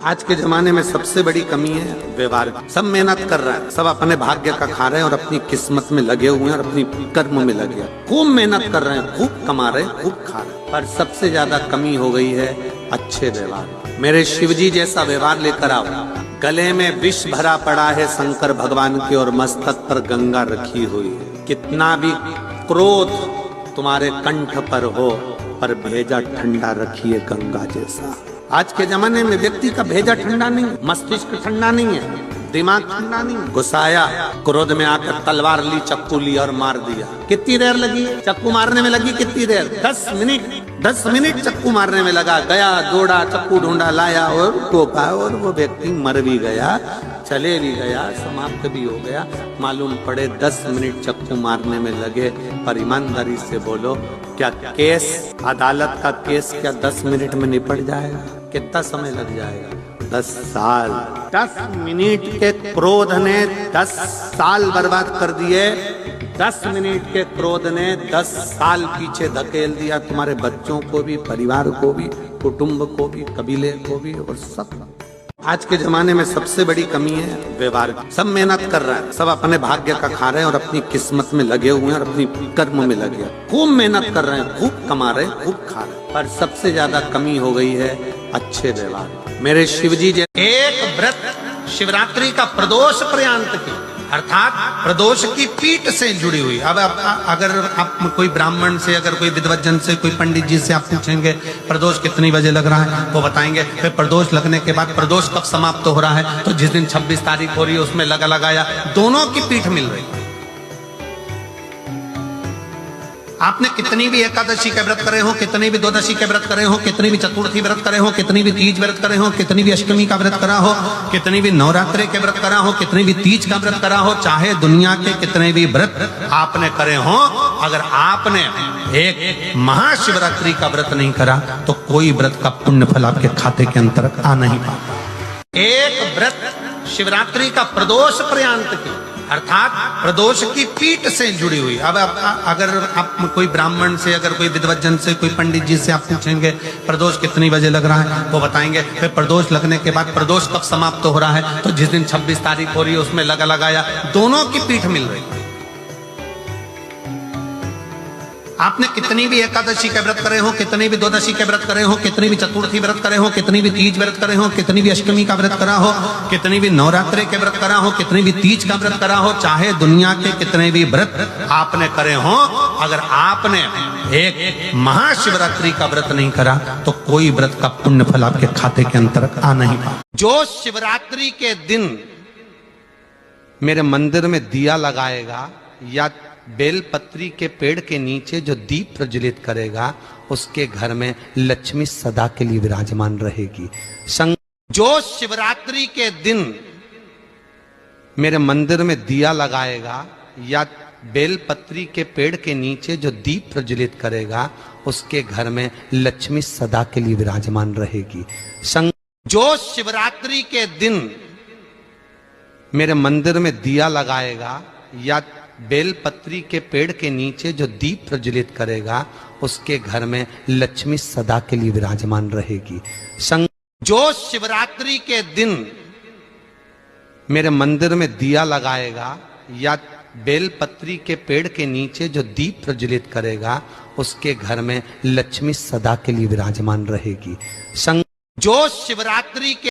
आज के जमाने में सबसे बड़ी कमी है व्यवहार की। सब मेहनत कर रहा है, सब अपने भाग्य का खा रहे हैं और अपनी किस्मत में लगे हुए हैं और अपनी कर्म में लगे हैं। खूब मेहनत कर रहे हैं, खूब कमा रहे हैं, खूब खा रहे हैं, पर सबसे ज्यादा कमी हो गई है अच्छे व्यवहार। मेरे शिवजी जैसा व्यवहार लेकर आओ। गले में विष भरा पड़ा है शंकर भगवान के और मस्तक पर गंगा रखी हुई है। कितना भी क्रोध तुम्हारे कंठ पर हो, पर भेजा ठंडा रखिए गंगा जैसा। आज के जमाने में व्यक्ति का भेजा ठंडा नहीं, मस्तिष्क ठंडा नहीं है, दिमाग ठंडा नहीं। गुस्साया, क्रोध में आकर तलवार ली, चक्कू ली और मार दिया। कितनी देर लगी चक्कू मारने में? लगी कितनी देर? 10 मिनट चक्कू मारने में लगा। गया, दौड़ा, चक्कू ढूंढा, लाया और टोका और वो व्यक्ति मर भी गया, चले भी गया, समाप्त भी हो गया। मालूम पड़े 10 मिनट चक्कू मारने में लगे। पर ईमानदारी से बोलो, क्या केस, अदालत का केस क्या 10 मिनट में निपट जाएगा? कितना समय लग जाएगा? 10 साल। 10 मिनट के क्रोध ने 10 साल बर्बाद कर दिए। 10 मिनट के क्रोध ने 10 साल पीछे धकेल दिया। तुम्हारे बच्चों को भी, परिवार को भी, कुटुंब को भी, कबीले को भी और सब। आज के जमाने में सबसे बड़ी कमी है व्यवहार की। सब मेहनत कर रहा है, सब अपने भाग्य का खा रहे हैं और अपनी किस्मत में लगे हुए हैं और अपनी कर्म में लगे हैं। खूब मेहनत कर रहे हैं, खूब कमा रहे हैं, खूब खा रहे हैं, पर सबसे ज्यादा कमी हो गई है अच्छे व्यवहार। मेरे शिवजी एक व्रत शिवरात्रि का प्रदोष पर्यंत की, अर्थात प्रदोष की पीठ से जुड़ी हुई। अब अगर आप कोई ब्राह्मण से, अगर कोई विद्वज्जन से, कोई पंडित जी से आप पूछेंगे प्रदोष कितनी बजे लग रहा है, वो बताएंगे। फिर प्रदोष लगने के बाद प्रदोष कब समाप्त हो रहा है, तो जिस दिन 26 तारीख हो रही है उसमें लगाया। दोनों की पीठ मिल रही। आपने कितनी भी एकादशी के व्रत करे हो, कितनी भी द्वादशी के व्रत करे हो, कितनी भी चतुर्थी व्रत करे हो, कितनी भी तीज व्रत करे हो, कितनी भी अष्टमी का व्रत करा हो, कितनी भी नवरात्रि के व्रत करा हो, कितनी भी तीज का व्रत करा हो, चाहे दुनिया के कितने भी व्रत आपने करे हो, अगर आपने एक महाशिवरात्रि का व्रत नहीं करा तो कोई व्रत का पुण्य फल आपके खाते के अंतर्गत आ नहीं पाता। एक व्रत शिवरात्रि का प्रदोष पर्यंत की, अर्थात प्रदोष की पीठ से जुड़ी हुई। अब अगर आप कोई ब्राह्मण से, अगर कोई विद्वज्जन से, कोई पंडित जी से आप पूछेंगे प्रदोष कितनी बजे लग रहा है, वो बताएंगे। फिर प्रदोष लगने के बाद प्रदोष कब समाप्त हो रहा है, तो जिस दिन 26 तारीख हो रही है उसमें लगाया। दोनों की पीठ मिल रही। आपने कितनी भी एकादशी के व्रत करे हो, कितनी भी द्वादशी के व्रत करे हो, कितनी भी चतुर्थी व्रत करे हो, कितनी भी तीज व्रत करे हो, कितनी भी अष्टमी का व्रत करा हो, कितनी भी नवरात्रि के व्रत करा हो, कितनी भी तीज का व्रत करा हो, चाहे दुनिया के कितने भी व्रत आपने करे हो, अगर आपने एक महाशिवरात्रि का व्रत नहीं करा तो कोई व्रत का पुण्य फल आपके खाते के अंतर्गत आ नहीं पाता। जो शिवरात्रि के दिन मेरे मंदिर में दिया लगाएगा या बेलपत्री के पेड़ के नीचे जो दीप प्रज्वलित करेगा, उसके घर में लक्ष्मी सदा के लिए विराजमान रहेगी। जो शिवरात्रि के दिन मेरे मंदिर में दिया लगाएगा या बेलपत्री के पेड़ के नीचे जो दीप प्रज्वलित करेगा, उसके घर में लक्ष्मी सदा के लिए विराजमान रहेगी। जो शिवरात्रि के दिन मेरे मंदिर में दिया लगाएगा या बेलपत्री के पेड़ के नीचे जो दीप प्रज्वलित करेगा, उसके घर में लक्ष्मी सदा के लिए विराजमान रहेगी। जो शिवरात्रि के दिन मेरे मंदिर में दिया लगाएगा या बेलपत्री के पेड़ के नीचे जो दीप प्रज्वलित करेगा, उसके घर में लक्ष्मी सदा के लिए विराजमान रहेगी। जो शिवरात्रि के